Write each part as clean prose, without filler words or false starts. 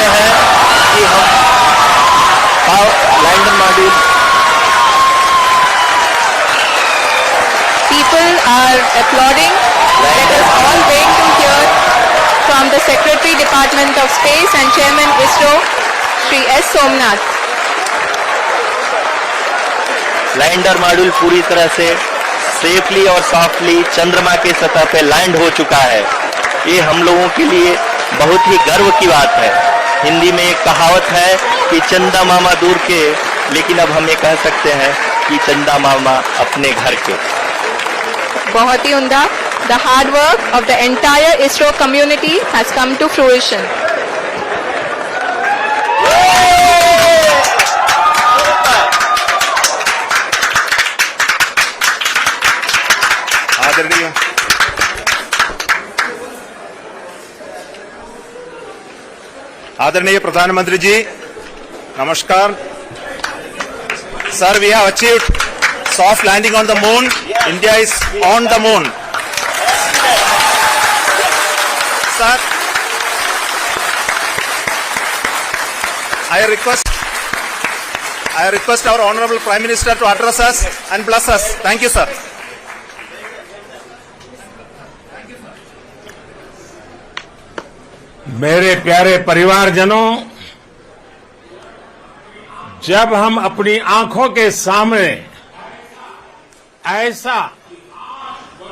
रहे हैं कि हम lander module People are applauding. Let us all wait to hear from the Secretary Department of Space and Chairman ISRO, Shri S. Somnath. Lander module पूरी तरह से safely और softly चंद्रमा के सतह पे लैंड हो चुका है। ये हम लोगों के लिए बहुत ही गर्व की बात है। हिंदी में एक कहावत है कि चंदा मामा दूर के, लेकिन अब हम ये कह सकते हैं कि चंदा मामा अपने घर के। बहुत ही उम्दा। The hard work of the entire ISRO community has come to fruition. आदरणीय प्रधानमंत्री जी, नमस्कार। Sir, we have achieved soft landing on the moon. India is on the moon. Sir, I request our Honorable Prime Minister to address us and bless us. Thank you, sir. मेरे प्यारे परिवारजनों, जब हम अपनी आंखों के सामने ऐसा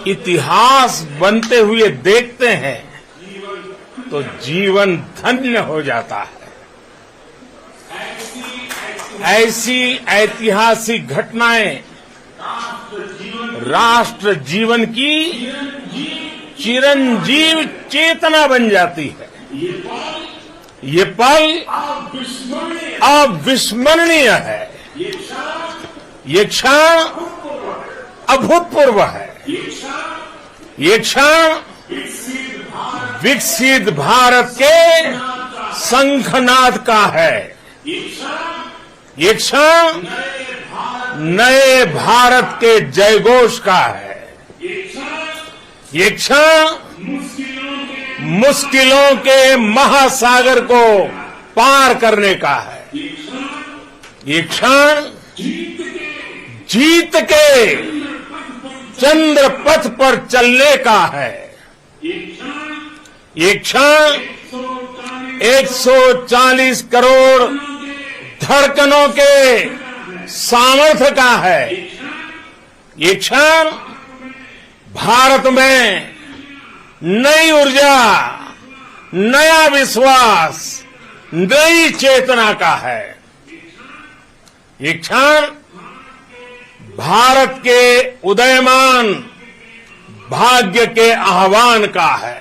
इतिहास बनते हुए देखते हैं तो जीवन धन्य हो जाता है। ऐसी ऐतिहासिक घटनाएं राष्ट्र जीवन की चिरंजीव चेतना बन जाती है। ये पल अविस्मरणीय है। ये क्षण अभूतपूर्व है। ये क्षण विकसित भारत के शंखनाद का है। ये क्षण नए भारत के जयघोष का है। ये क्षण मुश्किलों के महासागर को पार करने का है। ये क्षण जीत के चंद्र पथ पर चलने का है। ये क्षण 140 करोड़ धड़कनों के सामर्थ्य का है। ये क्षण भारत में नई ऊर्जा, नया विश्वास, नई चेतना का है। ये क्षण भारत के उदयमान भाग्य के आह्वान का है।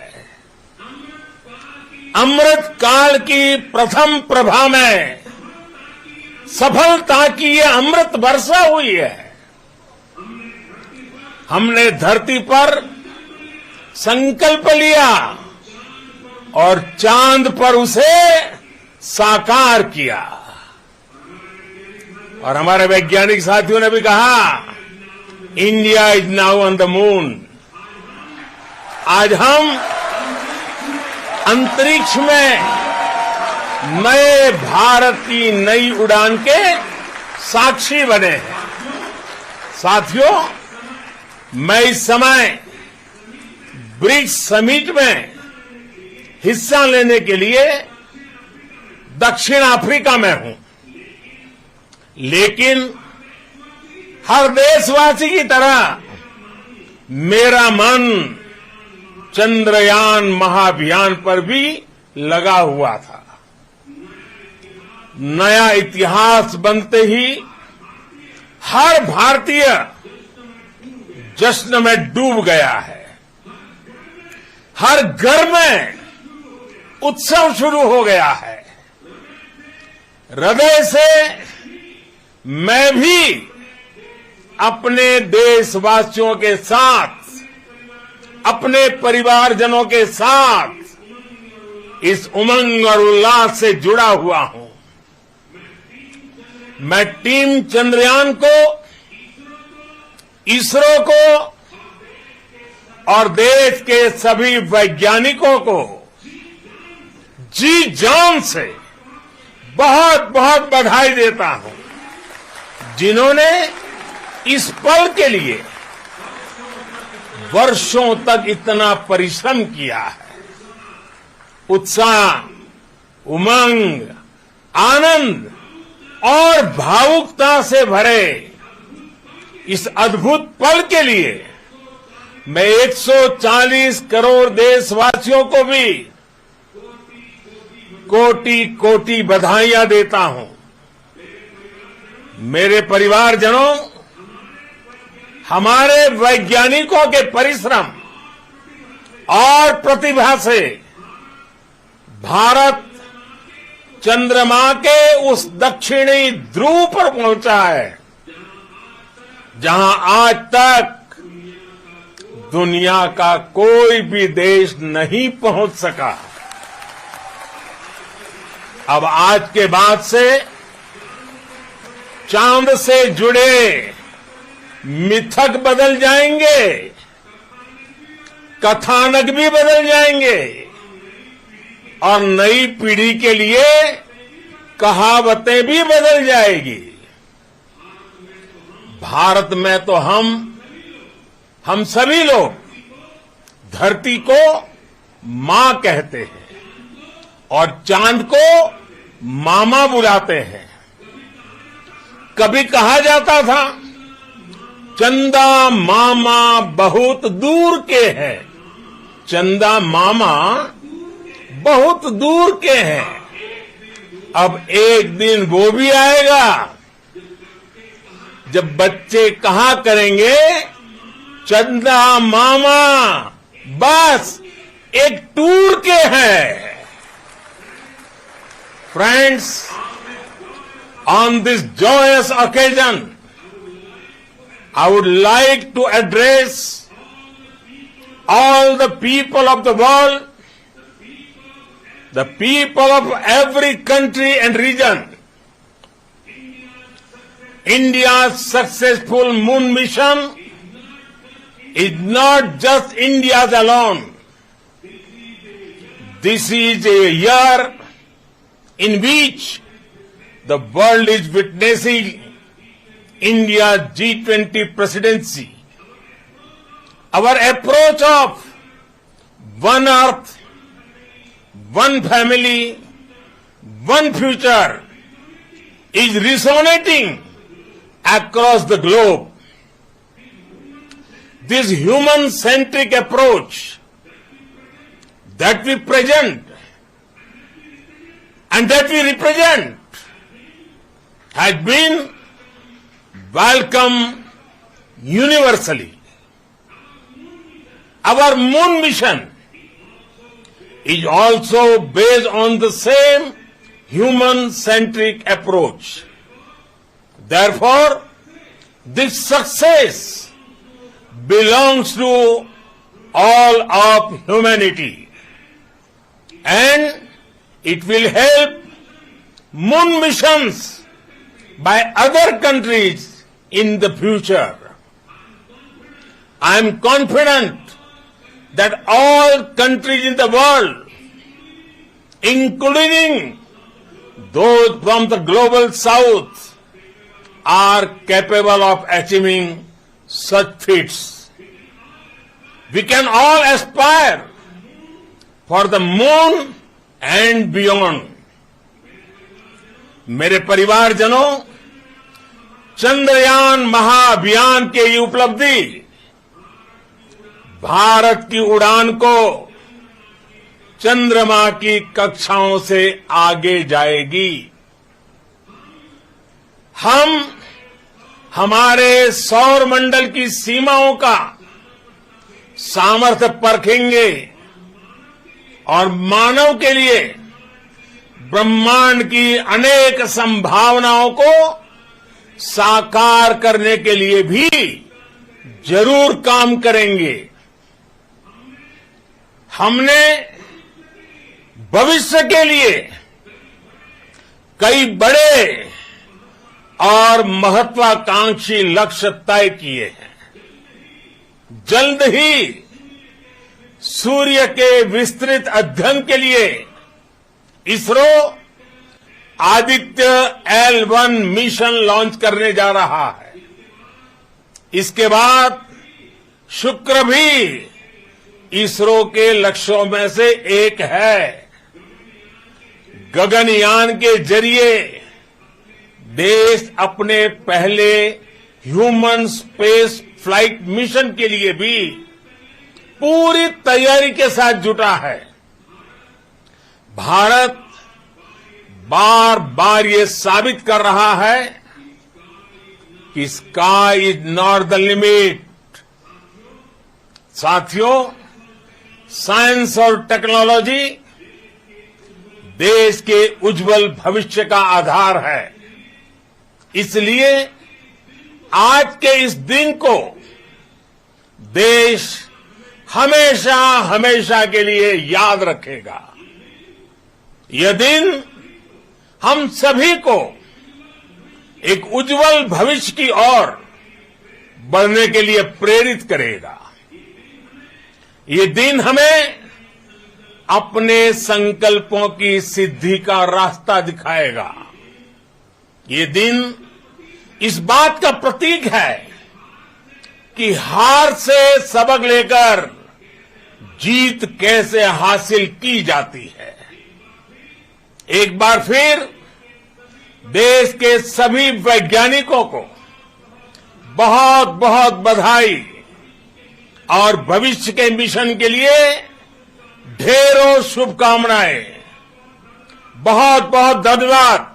अमृत काल की प्रथम प्रभा में सफलता की ये अमृत वर्षा हुई है। हमने धरती पर संकल्प लिया और चांद पर उसे साकार किया। और हमारे वैज्ञानिक साथियों ने भी कहा, India is now on the moon. आज हम अंतरिक्ष में नए भारत की नई उड़ान के साक्षी बने हैं। साथियों, मैं इस समय ब्रिक्स समिट में हिस्सा लेने के लिए दक्षिण अफ्रीका में हूं, लेकिन हर देशवासी की तरह मेरा मन चंद्रयान महाअभियान पर भी लगा हुआ था। नया इतिहास बनते ही हर भारतीय जश्न में डूब गया है। हर घर में उत्सव शुरू हो गया है। हृदय से मैं भी अपने देशवासियों के साथ, अपने परिवारजनों के साथ इस उमंग और उल्लास से जुड़ा हुआ हूं। मैं टीम चंद्रयान को, इसरो को और देश के सभी वैज्ञानिकों को जी जान से बहुत बहुत बधाई देता हूं, जिन्होंने इस पल के लिए वर्षों तक इतना परिश्रम किया है। उत्साह, उमंग, आनंद और भावुकता से भरे इस अद्भुत पल के लिए मैं 140 करोड़ देशवासियों को भी कोटि कोटि बधाइयां देता हूं। मेरे परिवारजनों, हमारे वैज्ञानिकों के परिश्रम और प्रतिभा से भारत चंद्रमा के उस दक्षिणी ध्रुव पर पहुंचा है, जहां आज तक दुनिया का कोई भी देश नहीं पहुंच सका। अब आज के बाद से चांद से जुड़े मिथक बदल जाएंगे, कथानक भी बदल जाएंगे और नई पीढ़ी के लिए कहावतें भी बदल जाएगी। भारत में तो हम सभी लोग धरती को मां कहते हैं और चांद को मामा बुलाते हैं। कभी कहा जाता था, चंदा मामा बहुत दूर के हैं। चंदा मामा बहुत दूर के हैं। अब एक दिन वो भी आएगा जब बच्चे कहा करेंगे, चंदा मामा बस एक टूर के हैं। Friends, on this joyous occasion, I would like to address all the people of the world, the people of every country and region. India's successful moon mission is not just India's alone. This is a year in which the world is witnessing India's G20 presidency. Our approach of one earth, one family, one future is resonating across the globe. This human-centric approach that we present and that we represent has been welcomed universally. Our moon mission is also based on the same human-centric approach. Therefore, this success belongs to all of humanity, and it will help moon missions by other countries in the future. I am confident that all countries in the world, including those from the global south, are capable of achieving such feats. We can all aspire for the moon and beyond. मेरे परिवारजनों, चंद्रयान महाअभियान की ये उपलब्धि भारत की उड़ान को चंद्रमा की कक्षाओं से आगे जाएगी। हम हमारे सौर मंडल की सीमाओं का सामर्थ्य परखेंगे और मानव के लिए ब्रह्मांड की अनेक संभावनाओं को साकार करने के लिए भी जरूर काम करेंगे। हमने भविष्य के लिए कई बड़े और महत्वाकांक्षी लक्ष्य तय किए हैं। जल्द ही सूर्य के विस्तृत अध्ययन के लिए ISRO Aditya L1 mission launch करने जा रहा है। इसके बाद शुक्र भी इसरो के लक्ष्यों में से एक है। गगनयान के जरिए देश अपने पहले ह्यूमन स्पेस फ्लाइट मिशन के लिए भी पूरी तैयारी के साथ जुटा है। भारत बार बार ये साबित कर रहा है कि sky is not the limit. साथियों, साइंस और टेक्नोलॉजी देश के उज्जवल भविष्य का आधार है। इसलिए आज के इस दिन को देश हमेशा हमेशा के लिए याद रखेगा। यह दिन हम सभी को एक उज्जवल भविष्य की ओर बढ़ने के लिए प्रेरित करेगा। ये दिन हमें अपने संकल्पों की सिद्धि का रास्ता दिखाएगा। ये दिन इस बात का प्रतीक है कि हार से सबक लेकर जीत कैसे हासिल की जाती है। एक बार फिर देश के सभी वैज्ञानिकों को बहुत बहुत बधाई और भविष्य के मिशन के लिए ढेरों शुभकामनाएं। बहुत बहुत धन्यवाद।